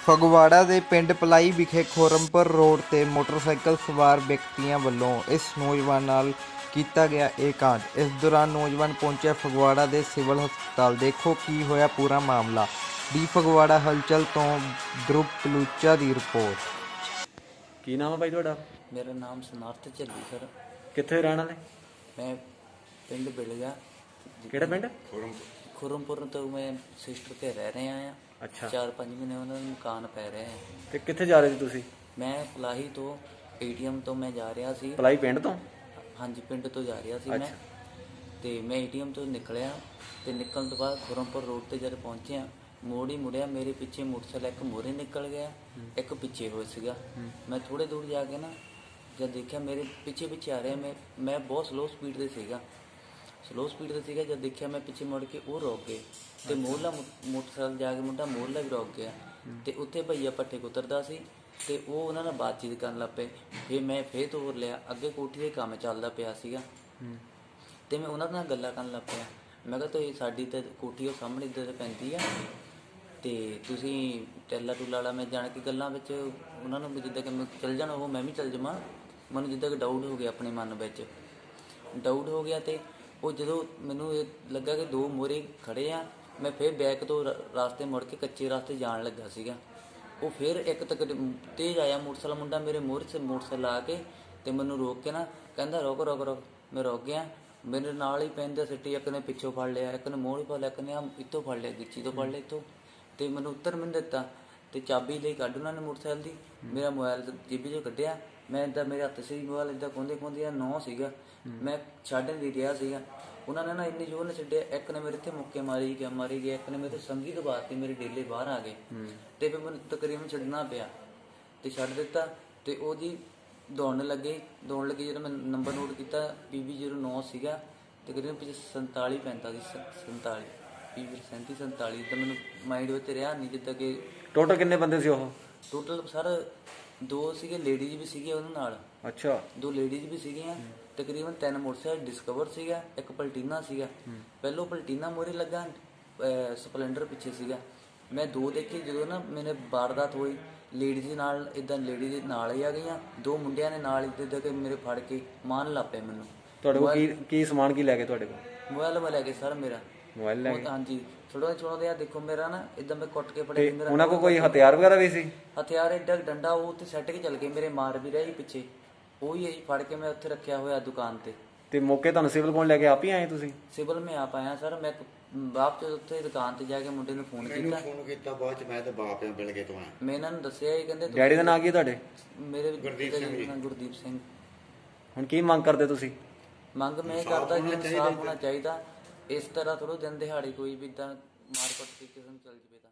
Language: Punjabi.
ਫਗਵਾੜਾ ਦੇ ਪਿੰਡ ਪਲਾਈ ਵਿਖੇ ਖੁਰਮਪੁਰ ਰੋਡ ਤੇ ਮੋਟਰਸਾਈਕਲ ਸਵਾਰ ਵਿਅਕਤੀਆਂ ਵੱਲੋਂ ਇਸ ਨੌਜਵਾਨ ਨਾਲ ਕੀਤਾ ਗਿਆ ਇਹ ਕਾਂਡ। ਇਸ ਦੌਰਾਨ ਨੌਜਵਾਨ ਪਹੁੰਚਿਆ ਫਗਵਾੜਾ ਦੇ ਸਿਵਲ ਹਸਪਤਾਲ। ਦੇਖੋ ਕੀ ਹੋਇਆ ਪੂਰਾ ਮਾਮਲਾ। ਡੀ ਫਗਵਾੜਾ ਹਲਚਲ ਤੋਂ ਧਰੁਵ ਕਲੂਚਾ ਦੀ ਰਿਪੋਰਟ। ਕੀ ਨਾਮ ਹੈ ਭਾਈ ਤੁਹਾਡਾ? मेरा नाम समर्थ झल्ली सर। ਕਿੱਥੇ ਰਹਿਣ ਵਾਲੇ? मैं पिंड बिलगा। ਕਿਹੜਾ ਪਿੰਡ? खुरमपुर तो मैं सिस्टर के रह रहे हैं। अच्छा। 4-5 महीने उन्होंने मकान पै रहे हैं। ਤੇ ਕਿੱਥੇ ਜਾ ਰਹੇ ਸੀ ਤੁਸੀਂ? मैं पलाही तो ATM तो मैं जा रहा सी। ਪਲਾਈ ਪਿੰਡ ਤੋਂ? हाँ जी, पिंड तो जा रहा सी मैं। ਤੇ ਮੈਂ ATM ਤੋਂ ਨਿਕਲਿਆ ਤੇ ਨਿਕਲਣ ਤੋਂ ਬਾਅਦ ਖੁਰਮਪੁਰ ਰੋਡ ਤੇ ਜਦ ਪਹੁੰਚਿਆ, ਮੋੜ ਹੀ ਮੁੜਿਆ, ਮੇਰੇ ਪਿੱਛੇ ਮੋਟਰਸਾਈਕਲ ਇੱਕ ਮੋਰੇ ਨਿਕਲ ਗਿਆ, ਇੱਕ ਪਿੱਛੇ ਹੋਇਆ ਸੀਗਾ। ਮੈਂ ਥੋੜੇ ਦੂਰ ਜਾ ਕੇ ਨਾ ਜਦ ਦੇਖਿਆ ਮੇਰੇ ਪਿੱਛੇ ਪਿੱਛੇ ਆ ਰਿਹਾ, ਮੈਂ ਬਹੁਤ ਸਲੋ ਸਪੀਡ ਤੇ ਸੀਗਾ ਜਦ ਦੇਖਿਆ ਮੈਂ ਪਿੱਛੇ ਮੁੜ ਕੇ ਉਹ ਰੁਕ ਗਏ ਤੇ ਮੋਹਲਾ ਮੋਟਰਸਾਈਕਲ ਜਾ ਕੇ ਮੁੰਡਾ ਮੋਹਲਾ ਵੀ ਰੁਕ ਗਿਆ ਤੇ ਉੱਥੇ ਭਈਆ ਪੱਠੇ ਕੁਤਰਦਾ ਸੀ ਤੇ ਉਹ ਉਹਨਾਂ ਨਾਲ ਬਾਤਚੀਤ ਕਰਨ ਲੱਗ ਪਏ। ਫਿਰ ਮੈਂ ਫੇਰ ਤੋਰ ਲਿਆ, ਅੱਗੇ ਕੋਠੀ ਦੇ ਕੰਮ ਚੱਲਦਾ ਪਿਆ ਸੀਗਾ ਤੇ ਮੈਂ ਉਹਨਾਂ ਨਾਲ ਗੱਲਾਂ ਕਰਨ ਲੱਗ ਪਿਆ। ਮੈਂ ਕਿਹਾ ਤੁਸੀਂ ਸਾਡੀ ਤਾਂ ਕੋਠੀ ਉਹ ਸਾਹਮਣੇ ਇੱਧਰ ਪੈਂਦੀ ਆ ਤੇ ਤੁਸੀਂ ਟੈਲਾ ਟੂਲਾ ਵਾਲਾ, ਮੈਂ ਜਾਣ ਕੇ ਗੱਲਾਂ ਵਿੱਚ ਉਹਨਾਂ ਨੂੰ ਜਿੱਦਾਂ ਕਿ ਮੈਂ ਚੱਲ ਜਾਣਾ ਉਹ ਮੈਂ ਵੀ ਚੱਲ ਜਾਵਾਂ, ਮੈਨੂੰ ਜਿੱਦਾਂ ਕਿ ਡਾਊਟ ਹੋ ਗਿਆ, ਆਪਣੇ ਮਨ ਵਿੱਚ ਡਾਊਟ ਹੋ ਗਿਆ। ਤੇ ਉਹ ਜਦੋਂ ਮੈਨੂੰ ਇਹ ਲੱਗਾ ਕਿ ਦੋ ਮੋਰੇ ਖੜੇ ਆ, ਮੈਂ ਫਿਰ ਬੈਕ ਤੋਂ ਰਾਸਤੇ ਮੁੜ ਕੇ ਕੱਚੇ ਰਾਸਤੇ ਜਾਣ ਲੱਗਾ ਸੀਗਾ। ਉਹ ਫਿਰ ਇੱਕ ਤੱਕ ਤੇਜ਼ ਆਇਆ ਮੋਟਰਸਾਈਕਲ ਮੁੰਡਾ ਮੇਰੇ ਮੋਹਰੇ 'ਚ ਮੋਟਰਸਾਈਕਲ ਆ ਕੇ ਤੇ ਮੈਨੂੰ ਰੋਕ ਕੇ ਨਾ ਕਹਿੰਦਾ ਰੁਕ ਰੁਕ ਰੁਕ। ਮੈਂ ਰੁਕ ਗਿਆ, ਮੇਰੇ ਨਾਲ ਹੀ ਪੈਂਦਾ ਸਿੱਟੀ, ਇੱਕ ਨੇ ਪਿੱਛੋਂ ਫੜ ਲਿਆ, ਇੱਕ ਨੇ ਮੋਹਰੇ ਫੜ ਲਿਆ, ਇੱਕ ਨੇ ਇੱਥੋਂ ਫੜ ਲਿਆ, ਗਿੱਚੀ ਤੋਂ ਫੜ ਲਿਆ ਇੱਥੋਂ, ਤੇ ਮੈਨੂੰ ਉੱਤਰ ਮੈਨੂੰ ਦਿੱਤਾ ਤੇ ਚਾਬੀ ਲਈ ਕੱਢ ਉਹਨਾਂ ਨੇ ਮੋਟਰਸਾਈਕਲ ਦੀ। ਮੇਰਾ ਮੋਬਾਈਲ ਜੇਬੀ 'ਚੋਂ ਕੱਢਿਆ, ਮੈਂ ਇੱਦਾਂ ਮੇਰੇ ਹੱਥ ਸੀ ਮੋਬਾਈਲ, ਇੱਦਾਂ ਖੋਂਦੇ ਨੌ ਸੀਗਾ, ਮੈਂ ਛੱਡ ਨਹੀਂ ਰਿਹਾ ਸੀਗਾ। ਉਹਨਾਂ ਨੇ ਨਾ ਇੰਨੀ ਜ਼ੋਰ ਨਾਲ ਛੱਡਿਆ, ਇੱਕ ਨੇ ਮੇਰੇ ਇੱਥੇ ਮੁੱਕੇ ਮਾਰੀ ਗਿਆ, ਇੱਕ ਨੇ ਮੇਰੇ ਸੰਗੀ ਦਬਾਤੀ, ਮੇਰੇ ਡੇਲੇ ਬਾਹਰ ਆ ਗਏ ਤੇ ਫਿਰ ਮੈਨੂੰ ਤਕਰੀਬਨ ਛੱਡਣਾ ਪਿਆ ਤੇ ਛੱਡ ਦਿੱਤਾ। ਤੇ ਉਹ ਜੀ ਦੌੜਨ ਲੱਗੇ ਜਦੋਂ ਮੈਂ ਨੰਬਰ ਨੋਟ ਕੀਤਾ PB09 ਸੀਗਾ, ਤਕਰੀਬਨ ਪਿੱਛੇ 47 45 47 PB 47 ਤਾਂ ਮੈਨੂੰ ਮਾਈਂਡ ਵਿੱਚ ਰਿਹਾ ਨਹੀਂ। ਜਿੱਦਾਂ ਕਿ ਟੋਟਲ ਕਿੰਨੇ ਬੰਦੇ ਸੀ ਉਹ? ਟੋਟਲ ਸਰ 2 ਸੀਗੇ, ਲੇਡੀਜ਼ ਵੀ ਸੀਗੇ ਉਹਨਾਂ ਨਾਲ। ਅੱਛਾ। 2 ਲੇਡੀਜ਼ ਵੀ ਸੀਗੀਆਂ। ਤਕਰੀਬਨ 3 ਮੋਟਰਸਾਈਕਲ ਡਿਸਕਵਰ ਸੀਗਾ, ਇੱਕ ਪਲਟੀਨਾ ਸੀਗਾ। ਪਹਿਲੋਂ ਪਲਟੀਨਾ ਮੋਰੇ ਲੱਗਾ, ਸਪਲੈਂਡਰ ਪਿੱਛੇ ਸੀਗਾ। ਮੈਂ 2 ਦੇਖੇ ਜਦੋਂ ਨਾ ਮੈਨੇ ਵਾਰਦਾਤ ਹੋਈ, ਲੇਡੀਜ਼ ਨਾਲ ਇੱਦਾਂ ਲੇਡੀਜ਼ ਨਾਲ ਹੀ ਆ ਗਈਆਂ, 2 ਮੁੰਡਿਆਂ ਨੇ ਨਾਲ ਇੱਦਾਂ ਕਿ ਮੇਰੇ ਫੜ ਕੇ ਮਾਰਨ ਲੱਗ ਪਏ ਮੈਨੂੰ। ਤੁਹਾਡੇ ਕੋਲ ਕੀ ਸਮਾਨ ਕੀ ਲੈ ਕੇ? ਤੁਹਾਡੇ ਕੋਲ ਮੋਬਾਈਲ ਲੈ ਕੇ ਸਰ ਮੇਰਾ ਮੋਬਾਈਲ ਲੈ ਕੇ? ਹਾਂਜੀ, ਛੋੜੋ ਯਾਰ, ਦੇਖੋ ਮੇਰਾ ਨਾ ਇੱਦਾਂ ਮੈਂ ਕੁੱਟ ਕੇ ਫੜਿਆ ਮੇਰਾ। ਉਹਨਾਂ ਕੋਲ ਕੋਈ ਹਥਿਆਰ ਵਗੈਰਾ ਵੀ ਸੀ? ਹਥਿਆਰ ਏਡਾ ਡੰਡਾ ਉਹ ਉੱਥੇ ਸੱਟ ਕੇ ਚੱਲ ਗਏ, ਮੇਰੇ ਮਾਰ ਵੀ ਰਿਹਾ ਜੀ ਪਿੱਛੇ, ਉਹੀ ਫੜ ਕੇ ਮੈਂ ਉੱਥੇ ਰੱਖਿਆ ਹੋਇਆ ਦੁਕਾਨ ਤੇ। ਤੇ ਮੌਕੇ ਤੁਹਾਨੂੰ ਸਿਵਲ ਕੋਲ ਲੈ ਕੇ ਆਪ ਹੀ ਆਏ ਤੁਸੀਂ? ਸਿਵਲ ਮੈਂ ਆਪ ਆਇਆ ਸਰ। ਮੈਂ ਬਾਪ ਚ ਉੱਥੇ ਦੁਕਾਨ ਤੇ ਜਾ ਕੇ ਮੁੰਡੇ ਨੂੰ ਫੋਨ ਕੀਤਾ ਬਾਅਦ ਚ ਮੈਂ ਤੇ ਬਾਪ ਆ ਬਿਲਗੇ ਤੋਂ ਆਇਆ। ਮੈਂ ਇਹਨਾਂ ਨੂੰ ਦੱਸਿਆ, ਇਹ ਕਹਿੰਦੇ ਡੈਡੀ ਦਾ ਨਾਂ ਕੀ ਤੁਹਾਡੇ? ਮੇਰੇ ਗੁਰਦੀਪ ਸਿੰਘ। ਹੁਣ ਕੀ ਮੰਗ ਕਰਦੇ ਤੁਸੀਂ? ਮੰਗ ਮੈਂ ਕਰਦਾ ਕਿ ਇਨਸਾਫ ਹੋਣਾ ਚਾਹੀਦਾ। ਇਸ ਤਰ੍ਹਾਂ ਥੋੜ੍ਹਾ ਦਿਨ ਦਿਹਾੜੀ ਕੋਈ ਵੀ ਇੱਦਾਂ ਮਾਰ ਕੁੱਟ ਕੇ ਕਿਸੇ ਨੂੰ ਚੱਲ ਜਾਵੇ ਤਾਂ